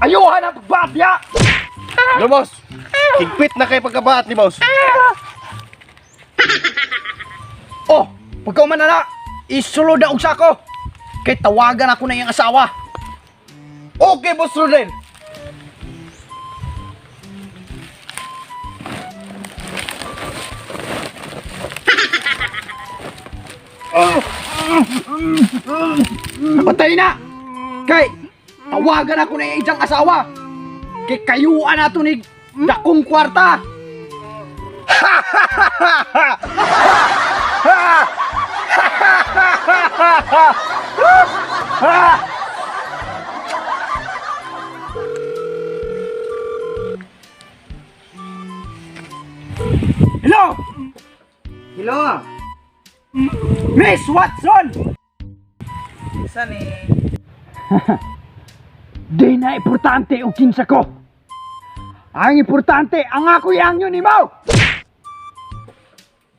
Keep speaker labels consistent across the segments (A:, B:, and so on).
A: Ayuhan ang pagbaat niya!
B: Ano, boss? Higpit na kay pagkabaat ni boss.
A: Oh, pagka manana, isulod na og sako. Kay tawagan ako na iyang asawa.
B: Okay, boss Rodel.
A: Patay na! Kay, tawagan ako na iyang asawa. Kay kayuan nato ni dakong kwarta. Hello!
C: Hello.
A: Miss Watson!
C: Saan eh?
A: Di na importante ang kinsa ko. Ang importante, ang ako yang yun imaw!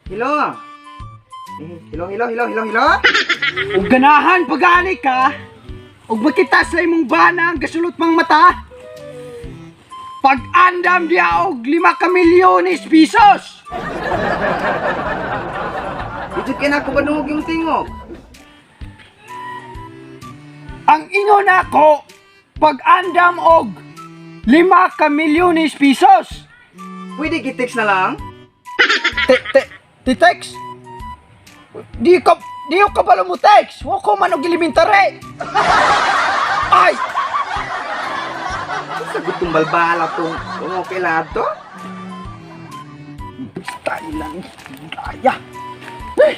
C: Hello. Hello.
A: Ug ganahan pag-ani ka, ug makita sa imong bana ang gasulot mang mata, pag-andam diya og 5 ka milyones pisos!
C: Dito ka na ako banungog yung tingog.
A: Ang ingon ako, pag-andam og 5 ka milyones pisos!
C: Pwede gitext na lang?
A: Text? Di ko pala mo text! Wa ko man og elementary! Ay!
C: Sagot tong balbala tong okay lahat to?
A: Style lang. Kaya. Eh!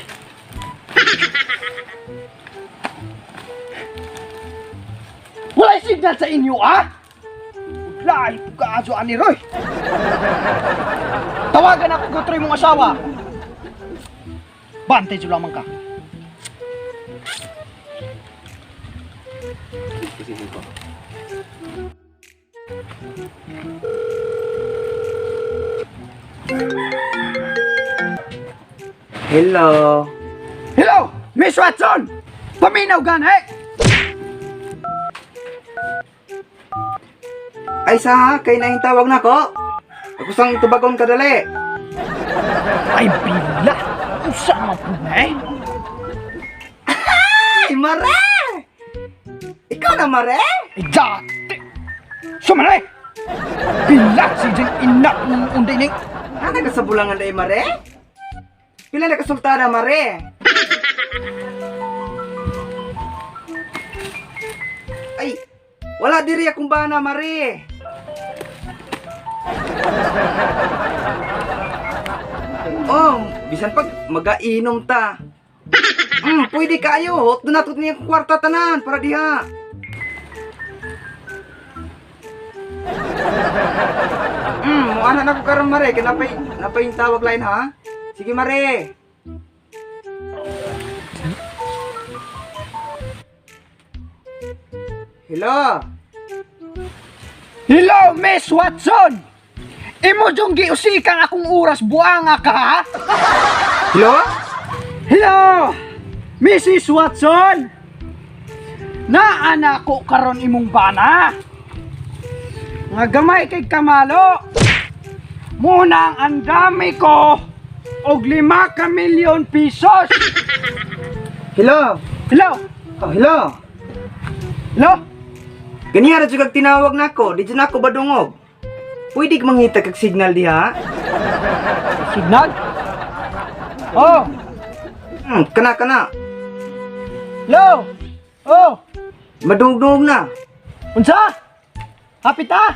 A: Wala signal sa inyo, ah? Lahat kaaso ani Roy. Tawagan ako gutroy mong asawa. Bantay siya lamang ka.
C: Hello.
A: Hello, Miss Watson! Paminaw gan, eh!
C: Ay sa kay na tawag na ko. Ako sang tubagon ka dali.
A: Ay, bila! Usa man po na, eh!
C: Ay, Mare! Ikaw na, Mare?
A: Dati! Sumanay! Bila si Jen inak ng unday ning...
C: Ano ka sa bulangan na Mare? Pila na kasultada, Mare? Ay, wala diri akong bana, Mare. Oh, bisan pag magainom ta. Pwede kayo. Doon natot niya kong kwarta tanan para diha. Mo ana na ko karon, Mare. Napay yung tawag line, ha? Sige, Mare. Hello.
A: Hello, Miss Watson! Imo jong giusikan akong oras buanga ka, ha?
C: Hello?
A: Hello! Mrs. Watson! Naana ko karon imong bana. Nga gamay kay kamalo. Muna ang dami ko og 5 ka milyon pisos.
C: Hello.
A: Hello?
C: Oh, hello.
A: Hello?
C: Ganiya ra jud kag tinawag nako, di jud nako badungog. Pwede ka mangita kag signal diha?
A: Signal? Oh!
C: Kana.
A: Hello? Oh!
C: Madungog na.
A: Unsa? Hapit ha?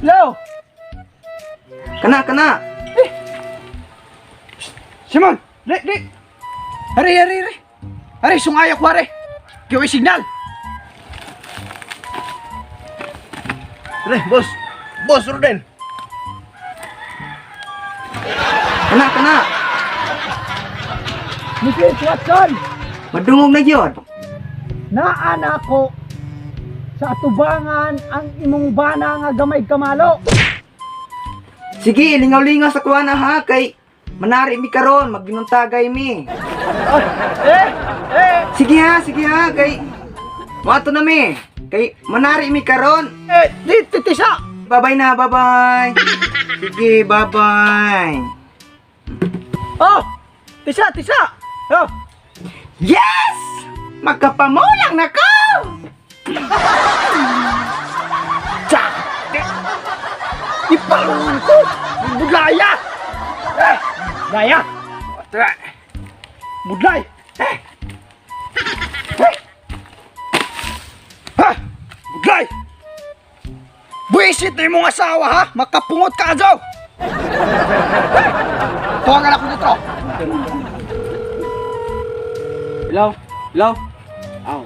A: Hello?
C: Kana.
A: Simon! Di! Hari! Hari, sungayak ko hari! Kiyo signal!
B: Re, boss. Boss Rodel.
C: Kana.
A: Mrs. Watson!
C: Madungog na yun.
A: Naana ko sa atubangan ang imong bana nga gamay kamalo.
C: Sige, lingaw-lingaw sa kuha na ha, kay manari mi karon, magbinuntagay mi.
A: Eh,
C: Sige ha, kay mato na mi. Kay manari mi karon.
A: tisa.
C: Bye-bye na, bye-bye. Sige, bye-bye.
A: Oh, tisa. Oh,
C: Yes! Magkapamulang na ko!
A: ipalungan ko. Budlaya. Daya. Budlay. Budlay. Buisit na yung mga asawa ha. Makapungot ka adyaw. Tuwagan ako dito. Hello? Ah,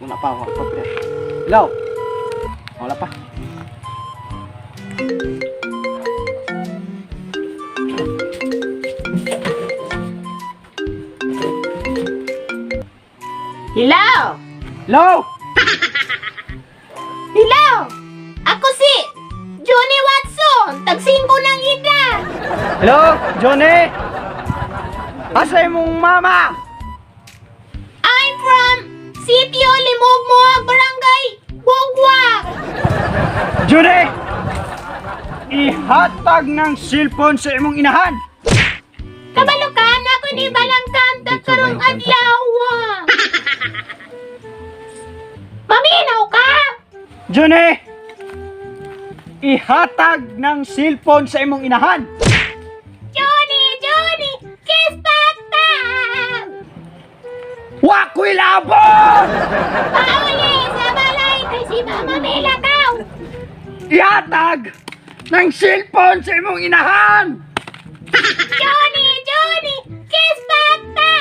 A: wala pa. Hello? Wala pa.
D: Hello?
A: Hello?
D: Hello? Ako si Johnny Watson, tagsin ko ng ida.
A: Hello? Johnny? Asa mong mama?
D: I'm from Sitio Limogmoag, Barangay Wogwag.
A: Johnny! Ihatag ng cellphone sa imong inahan.
D: Kabalukan ako ni Balang Kanta karong adlaw. Maminaw ka?
A: Johnny! Ihatag ng cellphone sa imong inahan.
D: Johnny, kiss pata.
A: Wako'y labon!
D: Pauli sa balay kay si Mama Milakaw.
A: Ihatag ng cellphone sa imong inahan.
D: Johnny, kiss pata.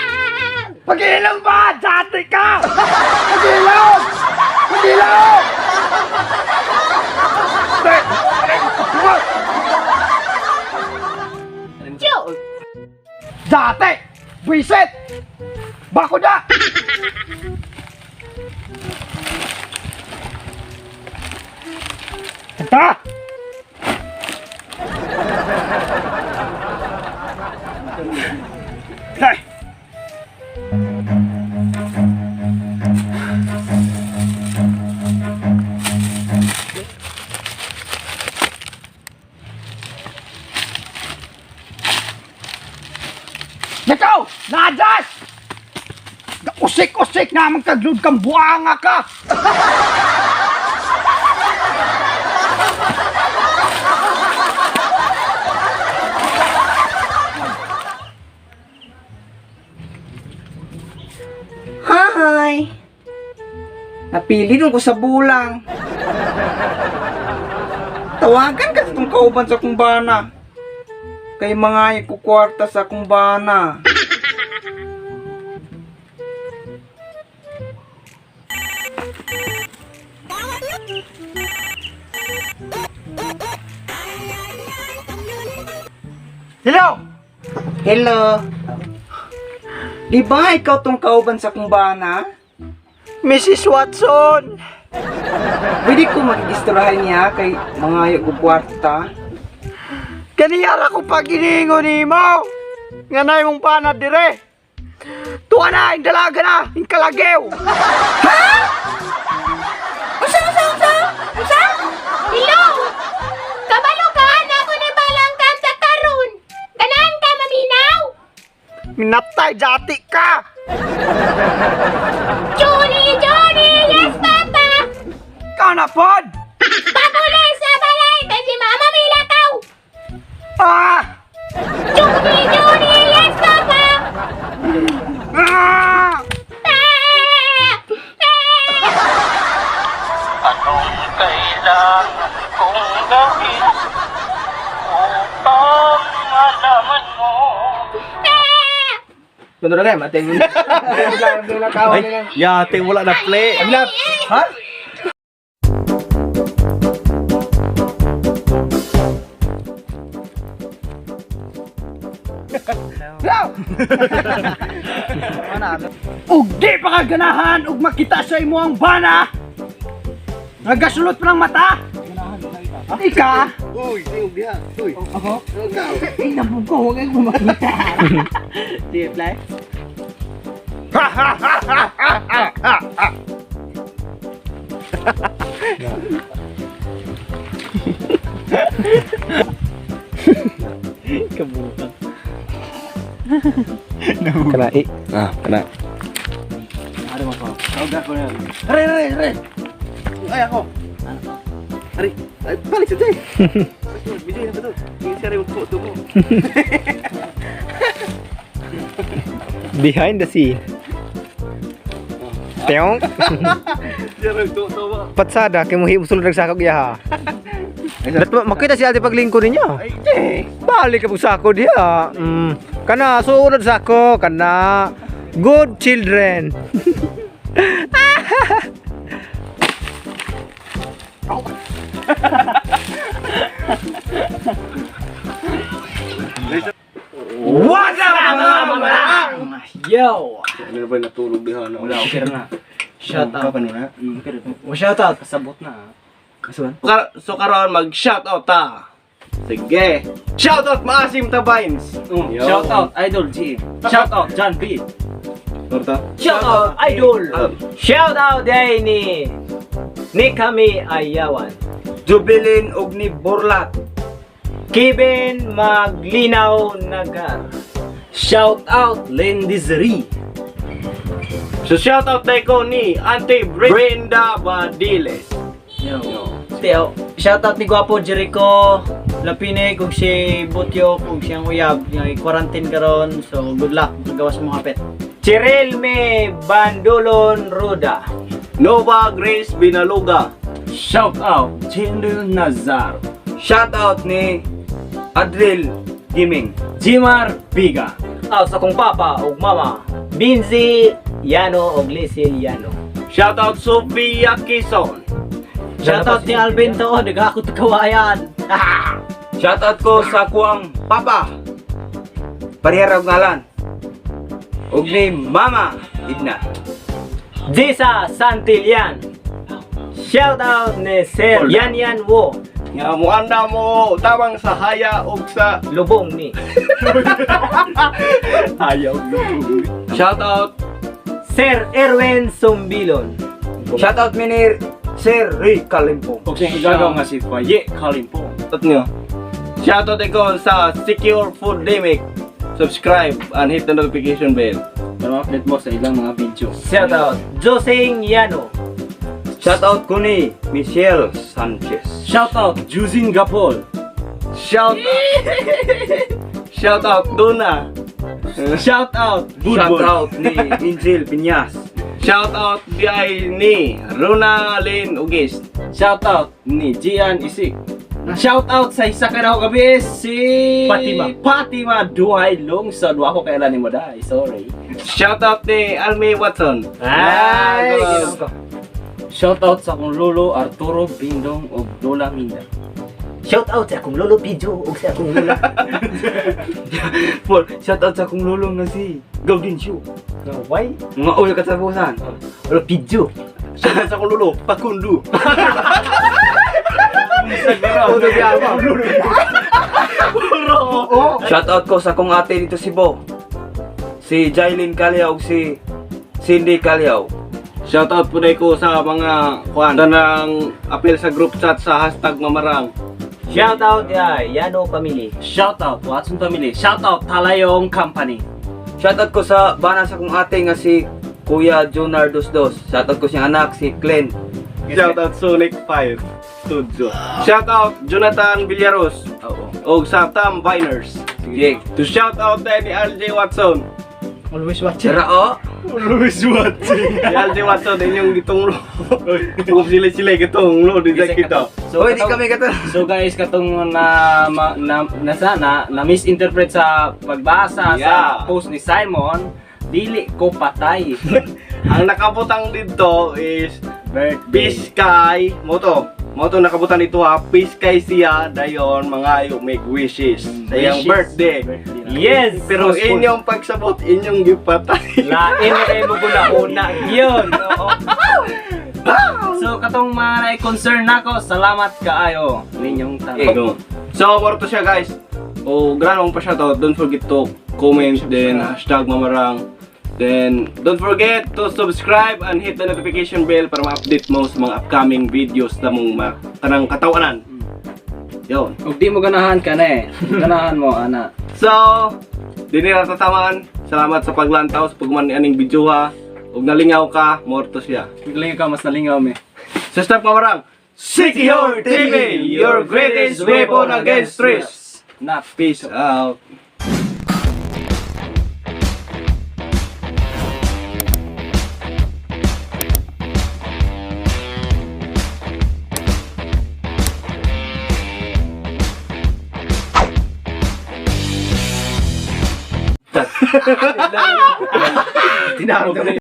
A: Pag-ilong ba? Dati ka! Pag-ilong!
D: Jo,
A: Dati! Buisit! Bako na! Ito! Hey! Ikaw! Nadas! Usik-usik naman kaglud kang buanga ka!
C: Hi! Napili nung ko sa bulang. Tawagan ka itong kauban sa kumbana. Kay mga ikukwarta sa kumbana.
A: Hello!
C: Hello? Di ba ikaw tong kauban sa kumbana?
A: Mrs. Watson!
C: Pwede ko mag-istrahan niya kay mga ikukwarta.
A: Kaniyara ko pag iniingo ni mo! Nga na yung panad dire! Tuwa na! Indalaga na! Inkalagaw!
D: Usa? Hello? Kabalukan ako ni Balang Kanta karon. Ganahan ka maminaw?
A: Minatay dati ka!
D: Johnny, yes papa.
A: Kanapod!
D: Pagulay sa balay kay si Mama Milakaw.
A: Ah!
D: Johnny, yes papa.
A: Ah!
E: Anong kailangan kong gawin upang malaman mo?
C: Kuno na matay mo.
B: Ay, yate, wala na play.
C: Ha?
A: Ug di pa ka ganahan ug makita sa imo ang bana. Nagasulot pa ng mata. Ika,
B: Uy, tingog diha. Uy.
A: Ako?
B: Ikaw.
A: Ay, nabuko, huwag kang bumakita. Sige, Fly. Kabuka.
B: Kena kena.
A: Ada mo pa.
B: Udah ko yan. Are. Ay ako. Are. Ay, balik sa tay. Bisa na betul. Ini cari foto mo.
F: Behind the scene. Teong.
B: Cari foto mo.
F: Patsada kay mo hiusul nagsakog ya. Dapat makita si ate paglingkod ninyo. Balik ka pag sako diha. Kana sunod sako kana good children.
A: What's up, mga mamarang? Yo!
B: Ano ba natulog diha na?
A: Wala, okay na. Shout out.
B: Pa na.
A: Shout out. Kasabot na. Kasuan?
B: So karon mag-shout out ta. Sige. Shout out Maasim Tabines.
A: Shout out, Idol G. Shout out, John B.
B: Torta.
A: Shout out, Idol.
F: Shout out day ni kami ayawan.
C: Jubilin og ni Borlat.
F: Kevin Maglinaw Nagar.
B: Shout out Lendizri. So shout out tayo ko ni Auntie Brenda Badiles.
A: Teo, shout out ni Guapo Jericho. Lapine kung si Butyo kung siyang uyab, yung quarantine karon. So good luck gawas mo kapit.
F: Cheryl May Bandolon Ruda.
B: Nova Grace Binaluga.
A: Shout out Chendel Nazar.
C: Shout out ni Adril Gaming.
A: Jimar Biga.
F: Out sa kong papa ug mama. Binzi Yano ug Lisil Yano.
B: Shout out Sofia Quezon.
A: Shout out ni Alvin to, nagakot kawayan.
C: Shout out ko sa kuang papa. Parihara og ngalan. Og ni Mama Idna.
F: Jisa Santilian. Shout out ni Sir Yan Yan Wo.
B: Nga mo anda mo tabang sa haya ug sa
F: Lubong ni.
B: ayaw.
C: Shout out.
F: Sir Erwin Sumbilon.
C: Shout out minir Sir Rick Kalimpong.
B: Kung siyang igagaw nga si Faye Kalimpong. Shout out ko sa Secure Food Demic. Subscribe and hit the notification bell. Para update mo sa ilang mga video.
F: Shout out Joseng Yano.
C: Shout out ko ni Michelle Sanchez.
B: Shout out Juzin Gapol. Shout out Duna. Shout out
C: Shout out ni Angel Piñas.
B: Shout out ni Runa Lynn Ugis.
A: Shout out ni Gian Isik. Shout out sa isa ka na gabi si Fatima Duhay Long sa duwa ko kailan ni mo dai. Sorry.
B: Shout out ni Almi Watson.
F: Ay,
A: Shout out sa akong lolo Arturo Bindong og Lola Minda.
F: shout out sa akong lolo Pijo ug sa akong lula.
C: Shout out sa akong lulong na si Gaudincio.
F: Why?
C: Mga ulo katapusan.
F: Lolo Pijo.
B: Shout out sa kong lulo, Pakundu.
C: Shout out ko sa akong ate dito si Bo. Si Jailin Calyaw ug si Cindy Calyaw.
B: Shout out po ko sa mga tanang apel sa group chat sa hashtag Mamarang.
F: Shout out Yano Family.
A: Shout out Watson Family. Shout out Talayong Company.
C: Shout out ko sa bana sa akong ate nga si Kuya Jonar Dosdos. Shout out ko siyang anak si Glenn.
B: Shout out Sonic Fire Studio. Shout out Jonathan Villaros. Og sa Tam Viners.
C: Sige.
B: To shout out tayo ni RJ Watson.
A: Always watching.
C: Tara o.
B: Always watching. Si RJ Watson inyong gitong lo. Kung sila gitong lo di kita.
C: Hoy, di kami kata.
A: So guys, katong na misinterpret sa pagbasa
B: Yeah.
A: sa post ni Simon, dili ko patay.
B: Ang nakabutang dito is Piskay Moto nakabutan dito ha. Piskay siya dayon mga ayo make wishes sa iyang birthday.
F: Yes,
B: Pero inyong pagsabot inyong gipatay.
F: lain na kayo mo una yun. Oo.
C: So katong mga concern nako, salamat kaayo ninyong tanong.
B: So, more to siya guys. O, granong pa siya to. Don't forget to comment, then hashtag mamarang. Then, don't forget to subscribe and hit the notification bell para ma-update mo sa mga upcoming videos na mong kanang katawanan. Yun.
C: Ug di mo ganahan ka na ganahan mo ana.
B: So, dini natatamaan. Salamat sa paglantaw sa pagman aning video ha. Ug nalingaw ka, more to siya.
C: Biglang ka mas nalingaw me.
B: So, stop mamarang. Secure TV, your greatest weapon against stress.
C: Na
B: Peace out. Tinaro